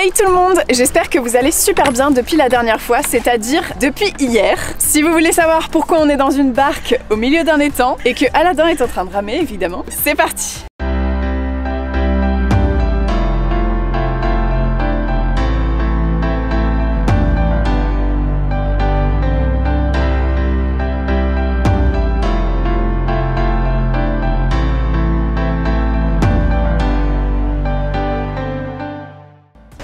Hey tout le monde, j'espère que vous allez super bien depuis la dernière fois, c'est-à-dire depuis hier. Si vous voulez savoir pourquoi on est dans une barque au milieu d'un étang et que Aladdin est en train de ramer évidemment, c'est parti.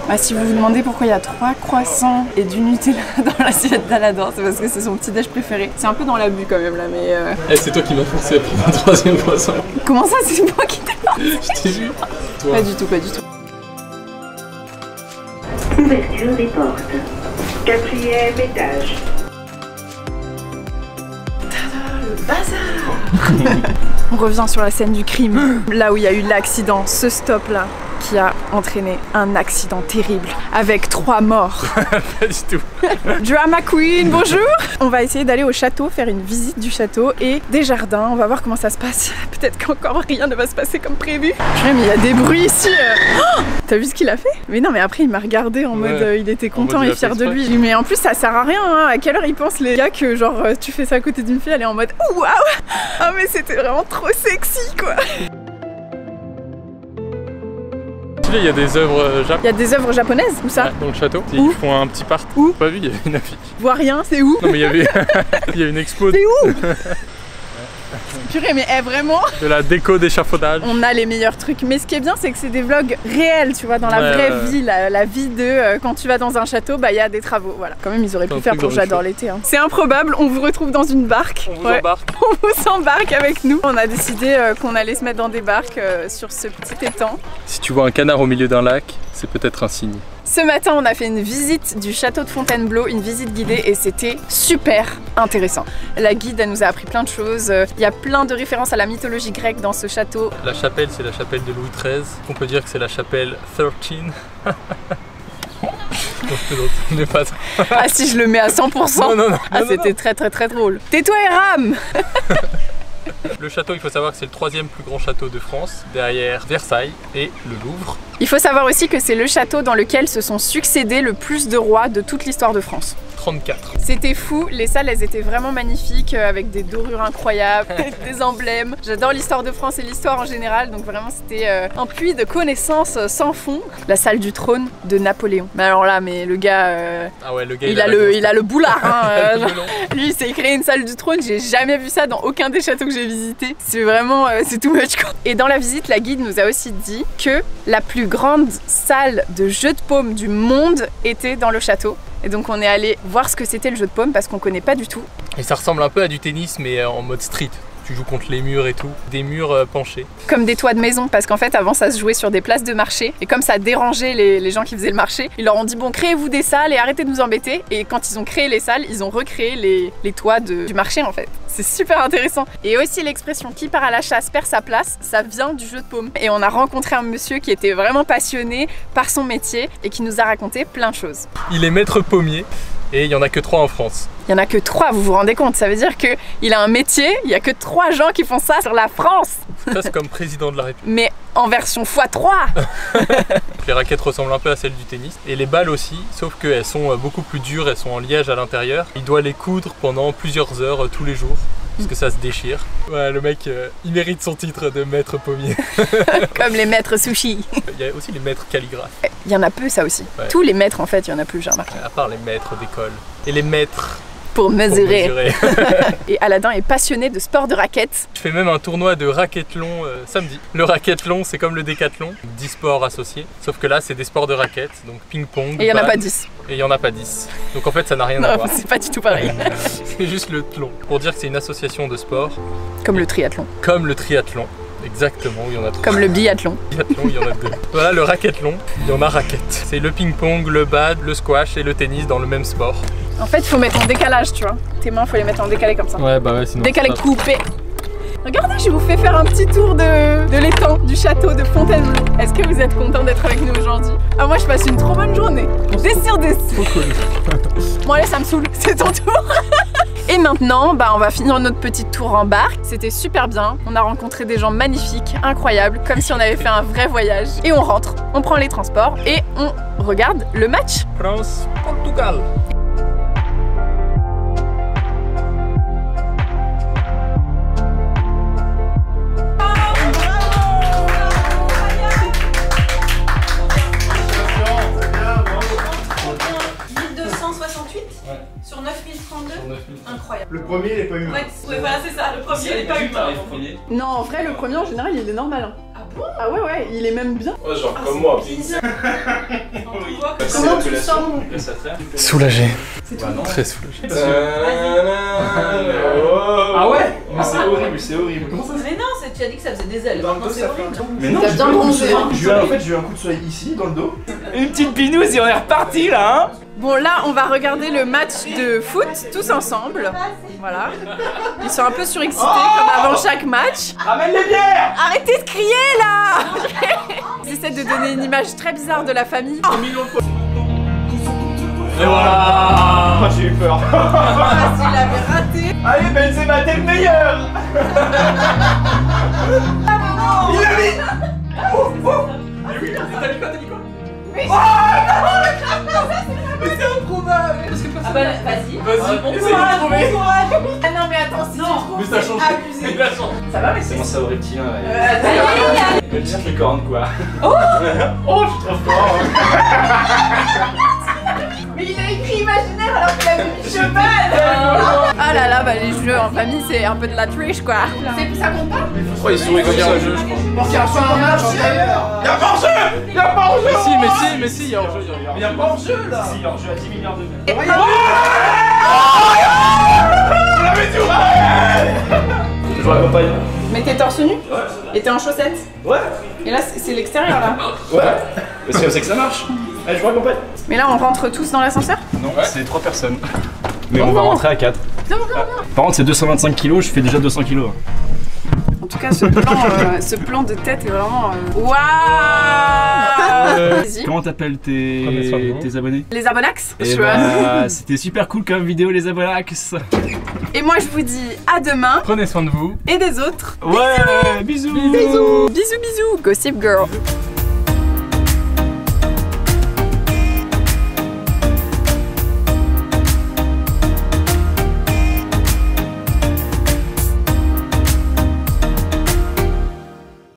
Ah, si vous vous demandez pourquoi il y a 3 croissants et du Nutella dans l'assiette d'Aladdin, c'est parce que c'est son petit déj préféré. C'est un peu dans l'abus quand même là, mais c'est toi qui m'as forcé à prendre un 3e croissant. Comment ça, c'est moi qui t'ai forcé? Je t'ai vu. Pas du tout, pas du tout. Ouverture des portes. 4e étage. Tada, le bazar. On revient sur la scène du crime, là où il y a eu l'accident, ce stop là qui a entraîné un accident terrible avec 3 morts. Pas du tout. Drama Queen, bonjour. On va essayer d'aller au château, faire une visite du château et des jardins. On va voir comment ça se passe. Peut-être qu'encore rien ne va se passer comme prévu. Mais il y a des bruits ici. Oh, t'as vu ce qu'il a fait? Mais non, mais après il m'a regardé en mode il était content et fier de lui. Mais en plus ça sert à rien, hein. À quelle heure ils pensent les gars que genre tu fais ça à côté d'une fille, elle est en mode waouh. Oh mais c'était vraiment trop sexy quoi. Il y a des œuvres japonaises. Il y a des œuvres japonaises, où ça? Ouais, dans le château. Où? Ils font un petit part. Où? Pas vu, il y avait une affiche. Je vois rien, c'est où? Non mais il y avait il y a une expo c'est où? Purée, mais vraiment de la déco d'échafaudage. On a les meilleurs trucs, mais ce qui est bien c'est que c'est des vlogs réels, tu vois, dans la vraie vie, la vie de quand tu vas dans un château, bah il y a des travaux, voilà. Quand même ils auraient pu faire pour J'adore l'été. Hein. C'est improbable, on vous retrouve dans une barque. On vous embarque. On vous embarque avec nous. On a décidé qu'on allait se mettre dans des barques sur ce petit étang. Si tu vois un canard au milieu d'un lac, c'est peut-être un signe. Ce matin, on a fait une visite du château de Fontainebleau, une visite guidée et c'était super intéressant. La guide, elle nous a appris plein de choses. Il y a plein de références à la mythologie grecque dans ce château. La chapelle, c'est la chapelle de Louis XIII. On peut dire que c'est la chapelle 13. Ah si, je le mets à 100%. Non. Ah c'était très drôle. Tais-toi et rame. Le château, il faut savoir que c'est le 3e plus grand château de France, derrière Versailles et le Louvre. Il faut savoir aussi que c'est le château dans lequel se sont succédés le plus de rois de toute l'histoire de France. 34. C'était fou, les salles elles étaient vraiment magnifiques avec des dorures incroyables, des emblèmes. J'adore l'histoire de France et l'histoire en général, donc vraiment c'était un puits de connaissances sans fond. La salle du trône de Napoléon. Mais alors là, mais le gars, ah ouais, le gars il a le boulard. Hein, lui il s'est créé une salle du trône, j'ai jamais vu ça dans aucun des châteaux que j'ai visités. C'est vraiment, c'est too much quoi. Et dans la visite, la guide nous a aussi dit que la plus grande salle de jeux de paume du monde était dans le château. Et donc on est allé voir ce que c'était le jeu de paume parce qu'on connaît pas du tout. Et ça ressemble un peu à du tennis mais en mode street. Tu joues contre les murs et tout, des murs penchés. Comme des toits de maison, parce qu'en fait avant ça se jouait sur des places de marché et comme ça dérangeait les gens qui faisaient le marché, ils leur ont dit bon créez-vous des salles et arrêtez de nous embêter. Et quand ils ont créé les salles, ils ont recréé les toits du marché en fait. C'est super intéressant. Et aussi l'expression qui part à la chasse perd sa place, ça vient du jeu de paume. Et on a rencontré un monsieur qui était vraiment passionné par son métier et qui nous a raconté plein de choses. Il est maître pommier. Et il n'y en a que 3 en France. Il n'y en a que 3, vous vous rendez compte? Ça veut dire qu'il a un métier, il n'y a que 3 gens qui font ça sur la France. Ça c'est comme président de la République. Mais en version x3. Les raquettes ressemblent un peu à celles du tennis. Et les balles aussi, sauf qu'elles sont beaucoup plus dures, elles sont en liège à l'intérieur. Il doit les coudre pendant plusieurs heures tous les jours. Parce que ça se déchire. Ouais, le mec, il mérite son titre de maître pommier. Comme les maîtres sushi. Il y a aussi les maîtres calligraphes. Il y en a peu ça aussi. Ouais. Tous les maîtres en fait, il y en a plus, j'ai remarqué. À part les maîtres d'école. Et les maîtres... Pour mesurer. Et Aladdin est passionné de sport de raquettes. Je fais même un tournoi de raquethlon samedi. Le raquethlon, c'est comme le décathlon, 10 sports associés. Sauf que là, c'est des sports de raquettes, donc ping-pong. Et il n'y en a pas 10. Et il n'y en a pas 10. Donc en fait, ça n'a rien à voir. C'est pas du tout pareil. C'est juste le tlon. Pour dire que c'est une association de sport. Comme le triathlon. Comme le triathlon. Exactement, il y en a 3. Comme le biathlon. Biathlon, il y en a 2. Voilà, le raquethlon, il y en a raquettes. C'est le ping-pong, le bad, le squash et le tennis dans le même sport. En fait, il faut mettre en décalage, tu vois. Tes mains, il faut les mettre en décalé comme ça. Ouais, bah ouais, sinon. Décalé coupé. Regardez, je vous fais faire un petit tour de l'étang du château de Fontainebleau. Est-ce que vous êtes content d'être avec nous aujourd'hui? Ah, moi, je passe une trop bonne journée. Des sur des. Trop cool. Bon, allez, ça me saoule. C'est ton tour. Et maintenant, bah, on va finir notre petite tour en barque. C'était super bien. On a rencontré des gens magnifiques, incroyables, comme si on avait fait un vrai voyage. Et on rentre, on prend les transports et on regarde le match. France-Portugal. Sur 9032. Incroyable. Le premier, il est pas humain. Ouais, voilà, c'est ça. Le premier, il est pas humain. Non, en vrai, le premier, en général, il est normal. Hein. Ah bon? Ah ouais, il est même bien. Ouais, genre comme moi. Comment tu sens? Soulagé. C'est tout. Très soulagé. Ah ouais? Mais c'est horrible, c'est horrible. Comment ça se fait? Mais non, tu as dit que ça faisait des ailes. Dans le dos, ça fait un tour. Mais non, t'as bien bronzé. En fait, j'ai eu un coup de soleil ici, dans le dos. Une petite binouse et on est reparti là, hein. Bon, là, on va regarder le match de foot tous ensemble. Voilà. Ils sont un peu surexcités comme avant chaque match. Ramène les bières. Arrêtez de crier là. Ils essaient de donner une image très bizarre de la famille. Et voilà. J'ai eu peur. Ah, s'il avait raté. Allez Benzema, t'es le meilleur. Il l'a mis. T'as dit quoi? Mais c'est improbable. Ah bah vas-y. Vas-y, Bon essaye courage, de trouver. bon courage. Ah non, mais attends, si tu trouves, Mais ça change. abusé. Il a changé. Ça va, mais C'est mon cerveau reptilien là. Allez, Il me tire les cornes quoi. Oh, je suis trop fort. Mais il a écrit imaginaire alors qu'il a mis cheval. Ah là là, bah les jeux en famille, c'est un peu de la triche quoi. Ça compte pas? Oh, ils sourit comme ça, je crois. Parce qu'il y a un match antérieur. Y'a pas hors-jeu. Y'a pas hors-jeu. Mais si, il y a hors-jeu. Mais y'a pas hors-jeu là. Si, hors-jeu à 10 milliards de mètres. On l'avait dit. Je vous accompagne. Mais t'es torse nu? Et t'es en chaussettes? Ouais. Et là, c'est l'extérieur là. Ouais. C'est comme ça que ça marche. Allez, je vous accompagne. Mais là, on rentre tous dans l'ascenseur? Non, c'est 3 personnes. Mais on va rentrer à 4. Par contre, c'est 225 kilos, je fais déjà 200 kilos. En tout cas, ce plan de tête est vraiment. Waouh! Vas-y. Comment t'appelles Prenez soin de vous. tes abonnés? Les abonax? Et bah, c'était super cool comme vidéo, les abonax. Et moi, je vous dis à demain. Prenez soin de vous. Et des autres. Ouais, bisous. Bisous, bisous. Gossip Girl.